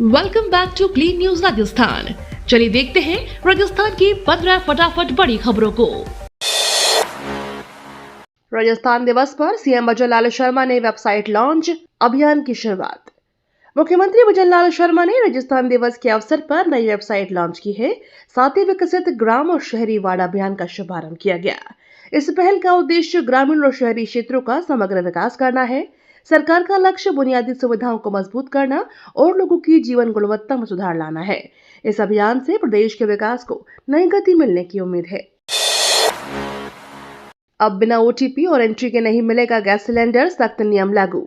Welcome back to clean news Rajasthan. चलिए देखते हैं राजस्थान की 15 फटाफट बड़ी खबरों को। राजस्थान दिवस पर सीएम भजनलाल शर्मा ने वेबसाइट लॉन्च, अभियान की शुरुआत। मुख्यमंत्री भजनलाल शर्मा ने राजस्थान दिवस के अवसर पर नई वेबसाइट लॉन्च की है। साथ ही विकसित ग्राम और शहरी वार्ड अभियान का शुभारंभ किया गया। इस पहल का उद्देश्य ग्रामीण और शहरी क्षेत्रों का समग्र विकास करना है। सरकार का लक्ष्य बुनियादी सुविधाओं को मजबूत करना और लोगों की जीवन गुणवत्ता में सुधार लाना है। इस अभियान से प्रदेश के विकास को नई गति मिलने की उम्मीद है। अब बिना ओटीपी और एंट्री के नहीं मिलेगा गैस सिलेंडर, सख्त नियम लागू।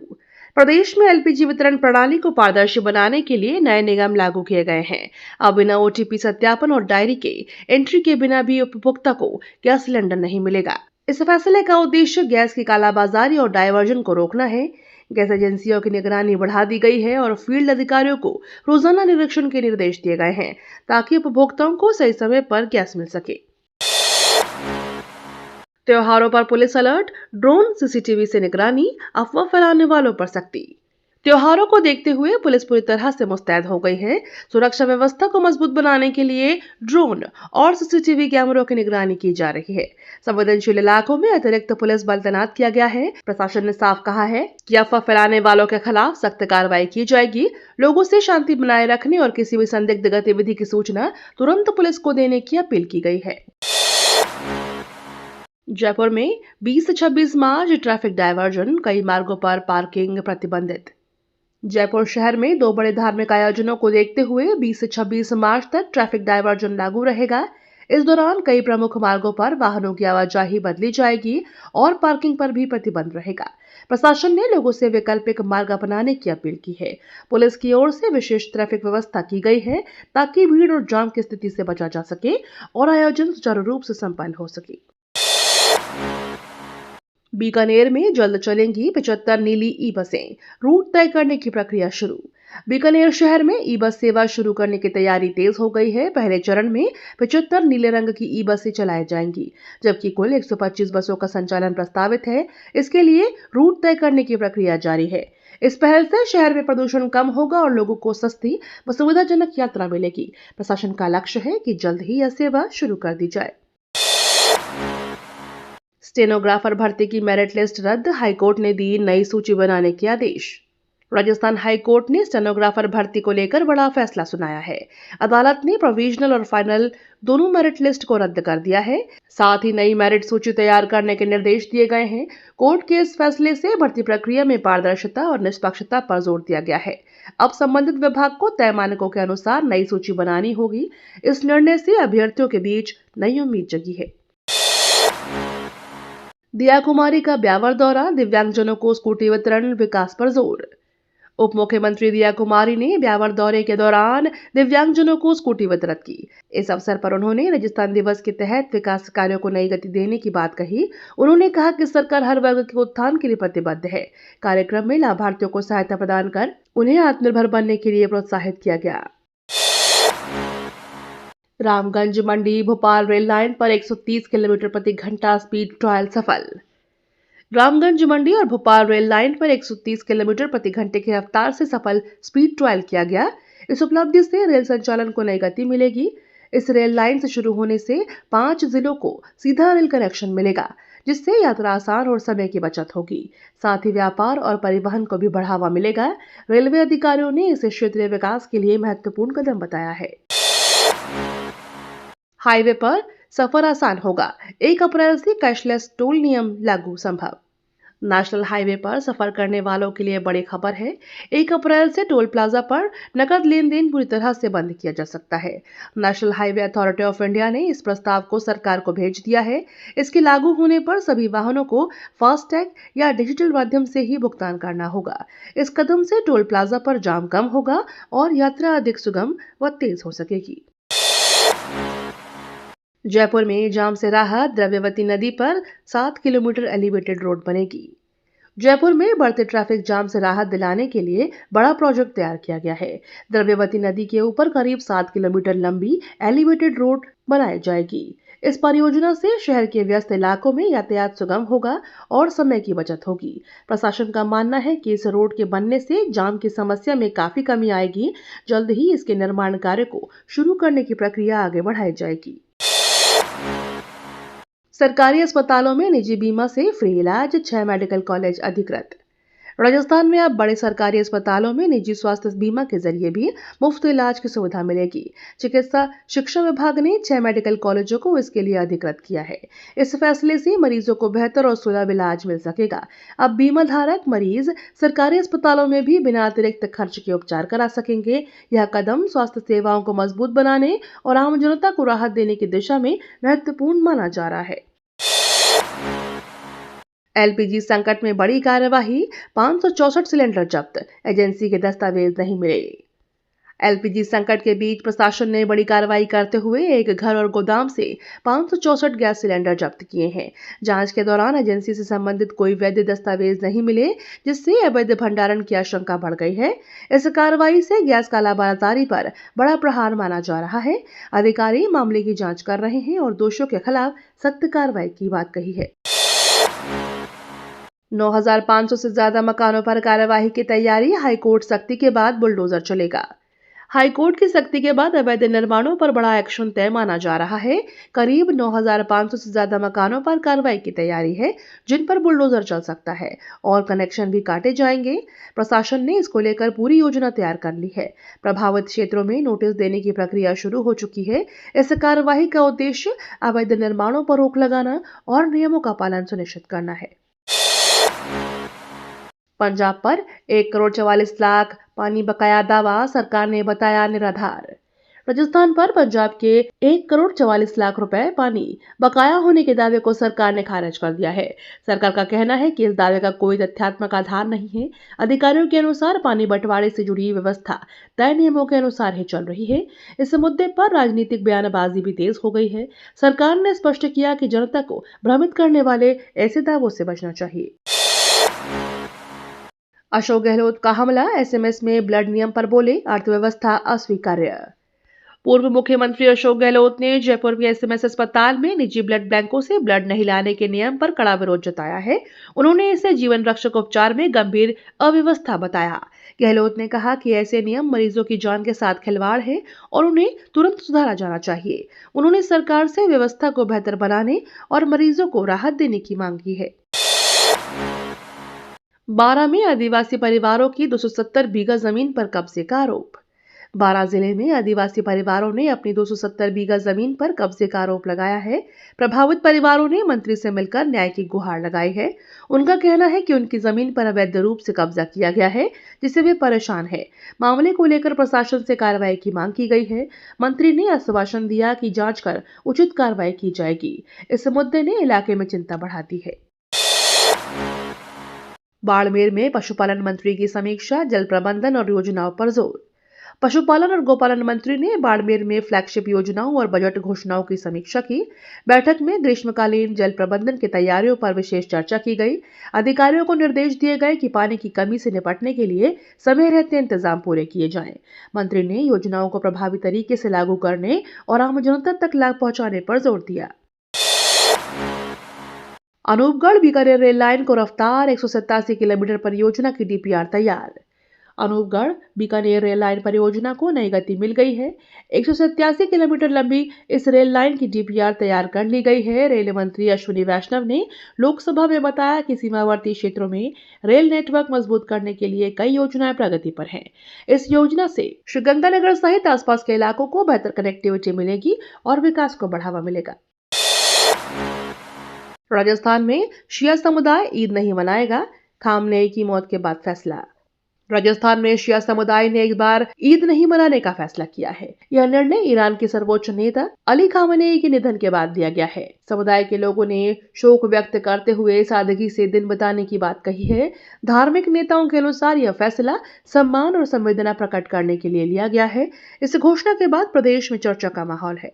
प्रदेश में एलपीजी वितरण प्रणाली को पारदर्शी बनाने के लिए नए नियम लागू किए गए हैं। अब बिना ओटीपी सत्यापन और डायरी के एंट्री के बिना भी उपभोक्ता को गैस सिलेंडर नहीं मिलेगा। इस फैसले का उद्देश्य गैस की कालाबाजारी और डायवर्जन को रोकना है। गैस एजेंसियों की निगरानी बढ़ा दी गई है और फील्ड अधिकारियों को रोजाना निरीक्षण के निर्देश दिए गए हैं ताकि उपभोक्ताओं को सही समय पर गैस मिल सके। त्योहारों पर पुलिस अलर्ट, ड्रोन सीसीटीवी से निगरानी, अफवाह फैलाने वालों पर सख्ती। त्योहारों को देखते हुए पुलिस पूरी तरह से मुस्तैद हो गई है। सुरक्षा व्यवस्था को मजबूत बनाने के लिए ड्रोन और सीसीटीवी कैमरों की निगरानी की जा रही है। संवेदनशील इलाकों में अतिरिक्त पुलिस बल तैनात किया गया है। प्रशासन ने साफ कहा है कि अफवाह फैलाने वालों के खिलाफ सख्त कार्रवाई की जाएगी। लोगों से शांति बनाए रखने और किसी भी संदिग्ध गतिविधि की सूचना तुरंत पुलिस को देने की अपील की गई है। जयपुर में 20 से 26 मार्च ट्रैफिक डायवर्जन, कई मार्गों पर पार्किंग प्रतिबंधित। जयपुर शहर में दो बड़े धार्मिक आयोजनों को देखते हुए 20 से 26 मार्च तक ट्रैफिक डायवर्जन लागू रहेगा। इस दौरान कई प्रमुख मार्गों पर वाहनों की आवाजाही बदली जाएगी और पार्किंग पर भी प्रतिबंध रहेगा। प्रशासन ने लोगों से वैकल्पिक मार्ग अपनाने की अपील की है। पुलिस की ओर से विशेष ट्रैफिक व्यवस्था की गई है ताकि भीड़ और जाम की स्थिति से बचा जा सके और आयोजन सुचारू रूप से संपन्न हो सके। बीकानेर में जल्द चलेंगी 75 नीली ई बसें, रूट तय करने की प्रक्रिया शुरू। बीकानेर शहर में ई बस सेवा शुरू करने की तैयारी तेज हो गई है। पहले चरण में 75 नीले रंग की ई बसें चलाई जाएंगी, जबकि कुल 125 बसों का संचालन प्रस्तावित है। इसके लिए रूट तय करने की प्रक्रिया जारी है। इस पहल से शहर में प्रदूषण कम होगा और लोगों को सस्ती व सुविधाजनक यात्रा मिलेगी। प्रशासन का लक्ष्य है कि जल्द ही यह सेवा शुरू कर दी जाए। स्टेनोग्राफर भर्ती की मेरिट लिस्ट रद्द, हाईकोर्ट ने दी नई सूची बनाने के आदेश। राजस्थान हाईकोर्ट ने स्टेनोग्राफर भर्ती को लेकर बड़ा फैसला सुनाया है। अदालत ने प्रोविजनल और फाइनल दोनों मेरिट लिस्ट को रद्द कर दिया है। साथ ही नई मेरिट सूची तैयार करने के निर्देश दिए गए हैं। कोर्ट के इस फैसले से भर्ती प्रक्रिया में पारदर्शिता और निष्पक्षता पर जोर दिया गया है। अब संबंधित विभाग को तय मानकों के अनुसार नई सूची बनानी होगी। इस निर्णय से अभ्यर्थियों के बीच नई उम्मीद जगी है। दिया कुमारी का ब्यावर दौरा, दिव्यांगजनों को स्कूटी वितरण, विकास पर जोर। उप मुख्यमंत्री दिया कुमारी ने ब्यावर दौरे के दौरान दिव्यांगजनों को स्कूटी वितरित की। इस अवसर पर उन्होंने राजस्थान दिवस के तहत विकास कार्यों को नई गति देने की बात कही। उन्होंने कहा कि सरकार हर वर्ग के उत्थान के लिए प्रतिबद्ध है। कार्यक्रम में लाभार्थियों को सहायता प्रदान कर उन्हें आत्मनिर्भर बनने के लिए प्रोत्साहित किया गया। रामगंज मंडी भोपाल रेल लाइन पर 130 किलोमीटर प्रति घंटा स्पीड ट्रायल सफल। रामगंज मंडी और भोपाल रेल लाइन पर 130 किलोमीटर प्रति घंटे की रफ्तार से सफल स्पीड ट्रायल किया गया। इस उपलब्धि से रेल संचालन को नई गति मिलेगी। इस रेल लाइन से शुरू होने से 5 जिलों को सीधा रेल कनेक्शन मिलेगा, जिससे यात्रा आसान और समय की बचत होगी। साथ ही व्यापार और परिवहन को भी बढ़ावा मिलेगा। रेलवे अधिकारियों ने इसे क्षेत्रीय विकास के लिए महत्वपूर्ण कदम बताया है। हाईवे पर सफर आसान होगा, 1 अप्रैल से कैशलेस टोल नियम लागू संभव। नेशनल हाईवे पर सफर करने वालों के लिए बड़ी खबर है। 1 अप्रैल से टोल प्लाजा पर नकद लेन देन पूरी तरह से बंद किया जा सकता है। National highway authority of India ने इस प्रस्ताव को सरकार को भेज दिया है। इसके लागू होने पर सभी वाहनों को फास्टैग या डिजिटल माध्यम से ही भुगतान करना होगा। इस कदम से टोल प्लाजा पर जाम कम होगा और यात्रा अधिक सुगम व तेज हो सकेगी। जयपुर में जाम से राहत, द्रव्यवती नदी पर 7 किलोमीटर एलिवेटेड रोड बनेगी। जयपुर में बढ़ते ट्रैफिक जाम से राहत दिलाने के लिए बड़ा प्रोजेक्ट तैयार किया गया है। द्रव्यवती नदी के ऊपर करीब 7 किलोमीटर लंबी एलिवेटेड रोड बनाई जाएगी। इस परियोजना से शहर के व्यस्त इलाकों में यातायात सुगम होगा और समय की बचत होगी। प्रशासन का मानना है कि इस रोड के बनने से जाम की समस्या में काफी कमी आएगी। जल्द ही इसके निर्माण कार्य को शुरू करने की प्रक्रिया आगे बढ़ाई जाएगी। सरकारी अस्पतालों में निजी बीमा से फ्री इलाज, 6 मेडिकल कॉलेज अधिकृत। राजस्थान में अब बड़े सरकारी अस्पतालों में निजी स्वास्थ्य बीमा के जरिए भी मुफ्त इलाज की सुविधा मिलेगी। चिकित्सा शिक्षा विभाग ने 6 मेडिकल कॉलेजों को इसके लिए अधिकृत किया है। इस फैसले से मरीजों को बेहतर और सुलभ इलाज मिल सकेगा। अब बीमा धारक मरीज सरकारी अस्पतालों में भी बिना अतिरिक्त खर्च के उपचार करा सकेंगे। यह कदम स्वास्थ्य सेवाओं को मजबूत बनाने और आम जनता को राहत देने की दिशा में महत्वपूर्ण माना जा रहा है। एलपीजी संकट में बड़ी कार्यवाही, 564 सिलेंडर जब्त, एजेंसी के दस्तावेज नहीं मिले। एलपीजी संकट के बीच प्रशासन ने बड़ी कार्रवाई करते हुए एक घर और गोदाम से 564 गैस सिलेंडर जब्त किए हैं। जांच के दौरान एजेंसी से संबंधित कोई वैध दस्तावेज नहीं मिले, जिससे अवैध भंडारण की आशंका बढ़ गई है। इस कार्रवाई से गैस कालाबाजारी पर बड़ा प्रहार माना जा रहा है। अधिकारी मामले की जांच कर रहे हैं और दोषियों के खिलाफ सख्त कार्रवाई की बात कही है। 9,500 से ज्यादा मकानों पर कार्यवाही की तैयारी, हाईकोर्ट सख्ती के बाद बुलडोजर चलेगा। हाईकोर्ट की सख्ती के बाद अवैध निर्माणों पर बड़ा एक्शन तय माना जा रहा है। करीब 9,500 से ज्यादा मकानों पर कार्रवाई की तैयारी है, जिन पर बुलडोजर चल सकता है और कनेक्शन भी काटे जाएंगे। प्रशासन ने इसको लेकर पूरी योजना तैयार कर ली है। प्रभावित क्षेत्रों में नोटिस देने की प्रक्रिया शुरू हो चुकी है। इस कार्यवाही का उद्देश्य अवैध निर्माणों पर रोक लगाना और नियमों का पालन सुनिश्चित करना है। पंजाब पर 1,44,00,000 पानी बकाया दावा, सरकार ने बताया निराधार। राजस्थान पर पंजाब के 1,44,00,000 रुपए पानी बकाया होने के दावे को सरकार ने खारिज कर दिया है। सरकार का कहना है कि इस दावे का कोई तथ्यात्मक आधार नहीं है। अधिकारियों के अनुसार पानी बंटवारे से जुड़ी व्यवस्था तय नियमों के अनुसार ही चल रही है। इस मुद्दे पर राजनीतिक बयानबाजी भी तेज हो गई है। सरकार ने स्पष्ट किया कि जनता को भ्रमित करने वाले ऐसे दावों से बचना चाहिए। अशोक गहलोत का हमला, एसएमएस में ब्लड नियम पर बोले, अर्थव्यवस्था अस्वीकार्य। पूर्व मुख्यमंत्री अशोक गहलोत ने जयपुर के एसएमएस अस्पताल में निजी ब्लड बैंकों से ब्लड नहीं लाने के नियम पर कड़ा विरोध जताया है। उन्होंने इसे जीवन रक्षक उपचार में गंभीर अव्यवस्था बताया। गहलोत ने कहा कि ऐसे नियम मरीजों की जान के साथ खिलवाड़ है और उन्हें तुरंत सुधारा जाना चाहिए। उन्होंने सरकार से व्यवस्था को बेहतर बनाने और मरीजों को राहत देने की मांग की है। 12 में आदिवासी परिवारों की 270 बीघा जमीन पर कब्जे का आरोप। 12 जिले में आदिवासी परिवारों ने अपनी 270 बीघा जमीन पर कब्जे का आरोप लगाया है। प्रभावित परिवारों ने मंत्री से मिलकर न्याय की गुहार लगाई है। उनका कहना है कि उनकी जमीन पर अवैध रूप से कब्जा किया गया है, जिससे वे परेशान है। मामले को लेकर प्रशासन से कार्रवाई की मांग की गई है। मंत्री ने आश्वासन दिया कि जांच कर उचित कार्रवाई की जाएगी। इस मुद्दे ने इलाके में चिंता बढ़ा दी है। बाड़मेर में पशुपालन मंत्री की समीक्षा, जल प्रबंधन और योजनाओं पर जोर। पशुपालन और गोपालन मंत्री ने बाड़मेर में फ्लैगशिप योजनाओं और बजट घोषणाओं की समीक्षा की। बैठक में ग्रीष्मकालीन जल प्रबंधन की तैयारियों पर विशेष चर्चा की गई। अधिकारियों को निर्देश दिए गए कि पानी की कमी से निपटने के लिए समय रहते इंतजाम पूरे किए जाएं। मंत्री ने योजनाओं को प्रभावी तरीके से लागू करने और आम जनता तक लाभ पहुंचाने पर जोर दिया। अनूपगढ़ बीकानेर रेल लाइन को रफ्तार, 187 किलोमीटर परियोजना की डीपीआर तैयार। अनूपगढ़ बीकानेर रेल लाइन परियोजना को नई गति मिल गई है। 187 किलोमीटर लंबी इस रेल लाइन की डीपीआर तैयार कर ली गई है। रेल मंत्री अश्विनी वैष्णव ने लोकसभा में बताया कि सीमावर्ती क्षेत्रों में रेल नेटवर्क मजबूत करने के लिए कई योजनाएं प्रगति पर हैं। इस योजना से श्रीगंगानगर सहित आसपास के इलाकों को बेहतर कनेक्टिविटी मिलेगी और विकास को बढ़ावा मिलेगा। राजस्थान में शिया समुदाय ईद नहीं मनाएगा, खामनेई की मौत के बाद फैसला। राजस्थान में शिया समुदाय ने एक बार ईद नहीं मनाने का फैसला किया है। यह निर्णय ईरान के सर्वोच्च नेता अली खामनेई के निधन के बाद दिया गया है। समुदाय के लोगों ने शोक व्यक्त करते हुए सादगी से दिन बिताने की बात कही है। धार्मिक नेताओं के अनुसार यह फैसला सम्मान और संवेदना प्रकट करने के लिए लिया गया है। इस घोषणा के बाद प्रदेश में चर्चा का माहौल है।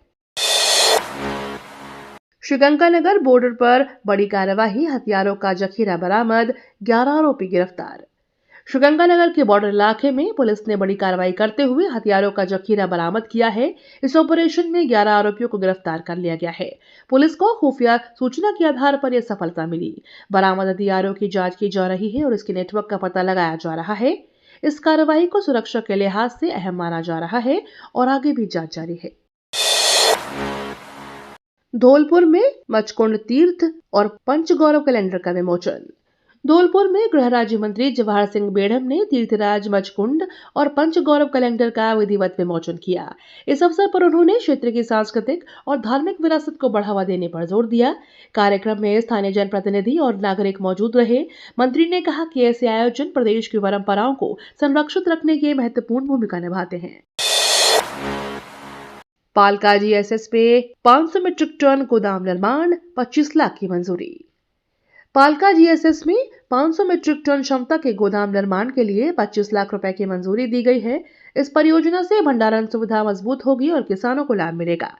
श्रीगंगानगर बॉर्डर पर बड़ी कार्यवाही, हथियारों का जखीरा बरामद, 11 आरोपी गिरफ्तार। श्रीगंगानगर के बॉर्डर इलाके में पुलिस ने बड़ी कार्रवाई करते हुए हथियारों का जखीरा बरामद किया है। इस ऑपरेशन में 11 आरोपियों को गिरफ्तार कर लिया गया है। पुलिस को खुफिया सूचना के आधार पर यह सफलता मिली। बरामद हथियारों की जांच की जा रही है और इसके नेटवर्क का पता लगाया जा रहा है। इस कार्रवाई को सुरक्षा के लिहाज से अहम माना जा रहा है और आगे भी जांच जारी है। धौलपुर में मचकुंड तीर्थ और पंचगौरव कैलेंडर का विमोचन। धौलपुर में गृह राज्य मंत्री जवाहर सिंह बेढ़म ने तीर्थराज मचकुंड और पंचगौरव कैलेंडर का विधिवत विमोचन किया। इस अवसर पर उन्होंने क्षेत्र की सांस्कृतिक और धार्मिक विरासत को बढ़ावा देने पर जोर दिया। कार्यक्रम में स्थानीय जनप्रतिनिधि और नागरिक मौजूद रहे। मंत्री ने कहा कि ऐसे आयोजन प्रदेश की परंपराओं को संरक्षित रखने की महत्वपूर्ण भूमिका निभाते हैं। पालका जीएसएस पे 500 मीट्रिक टन गोदाम निर्माण, 25 लाख की मंजूरी। पालका जीएसएस में 500 मीट्रिक टन क्षमता के गोदाम निर्माण के लिए 25 लाख रुपए की मंजूरी दी गई है। इस परियोजना से भंडारण सुविधा मजबूत होगी और किसानों को लाभ मिलेगा।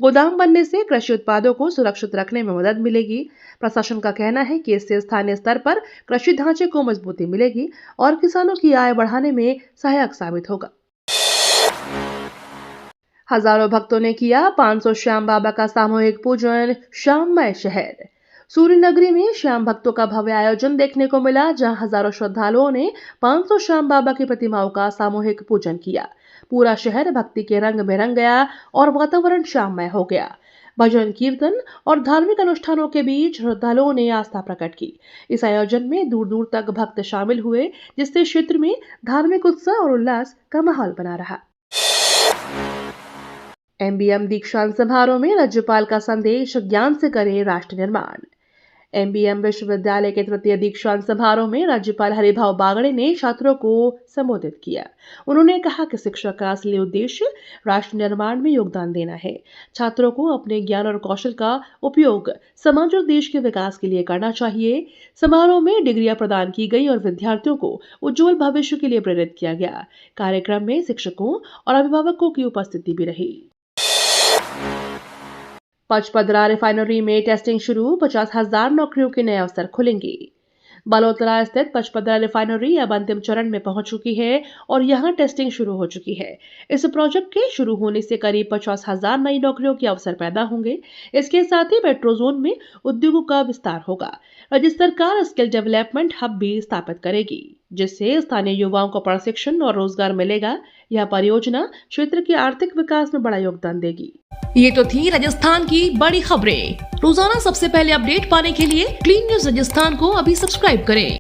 गोदाम बनने से कृषि उत्पादों को सुरक्षित रखने में मदद मिलेगी। प्रशासन का कहना है कि इससे स्थानीय स्तर पर कृषि ढांचे को मजबूती मिलेगी और किसानों की आय बढ़ाने में सहायक साबित होगा। हजारों भक्तों ने किया 500 श्याम बाबा का सामूहिक पूजन, श्याममय शहर। सूर्य नगरी में श्याम भक्तों का भव्य आयोजन देखने को मिला, जहां हजारों श्रद्धालुओं ने 500 श्याम बाबा की प्रतिमाओं का सामूहिक पूजन किया। पूरा शहर भक्ति के रंग में रंग गया और वातावरण श्याममय हो गया। भजन कीर्तन और धार्मिक अनुष्ठानों के बीच श्रद्धालुओं ने आस्था प्रकट की। इस आयोजन में दूर दूर तक भक्त शामिल हुए, जिससे क्षेत्र में धार्मिक उत्साह और उल्लास का माहौल बना रहा। एमबीएम दीक्षांत समारोह में राज्यपाल का संदेश, ज्ञान से करें राष्ट्र निर्माण। एमबीएम विश्वविद्यालय के तृतीय दीक्षांत समारोह में राज्यपाल हरिभाऊ बागड़े ने छात्रों को संबोधित किया। उन्होंने कहा कि शिक्षा का असली उद्देश्य राष्ट्र निर्माण में योगदान देना है। छात्रों को अपने ज्ञान और कौशल का उपयोग समाज और देश के विकास के लिए करना चाहिए। समारोह में डिग्रियां प्रदान की गई और विद्यार्थियों को उज्जवल भविष्य के लिए प्रेरित किया गया। कार्यक्रम में शिक्षकों और अभिभावकों की उपस्थिति भी रही। पचपदरा रिफाइनरी में टेस्टिंग शुरू, 50,000 नौकरियों के नए अवसर खुलेंगे। बलोतरा स्थित पचपदरा रिफाइनरी अब अंतिम चरण में पहुंच चुकी है और यहां टेस्टिंग शुरू हो चुकी है। इस प्रोजेक्ट के शुरू होने से करीब 50,000 नई नौकरियों के अवसर पैदा होंगे। इसके साथ ही मेट्रो जोन में उद्योगों का विस्तार होगा। राज्य सरकार स्किल डेवलपमेंट हब भी स्थापित करेगी, जिससे स्थानीय युवाओं को प्रशिक्षण और रोजगार मिलेगा। यह परियोजना क्षेत्र के आर्थिक विकास में बड़ा योगदान देगी। ये तो थी राजस्थान की बड़ी खबरें। रोजाना सबसे पहले अपडेट पाने के लिए क्लीन न्यूज राजस्थान को अभी सब्सक्राइब करें।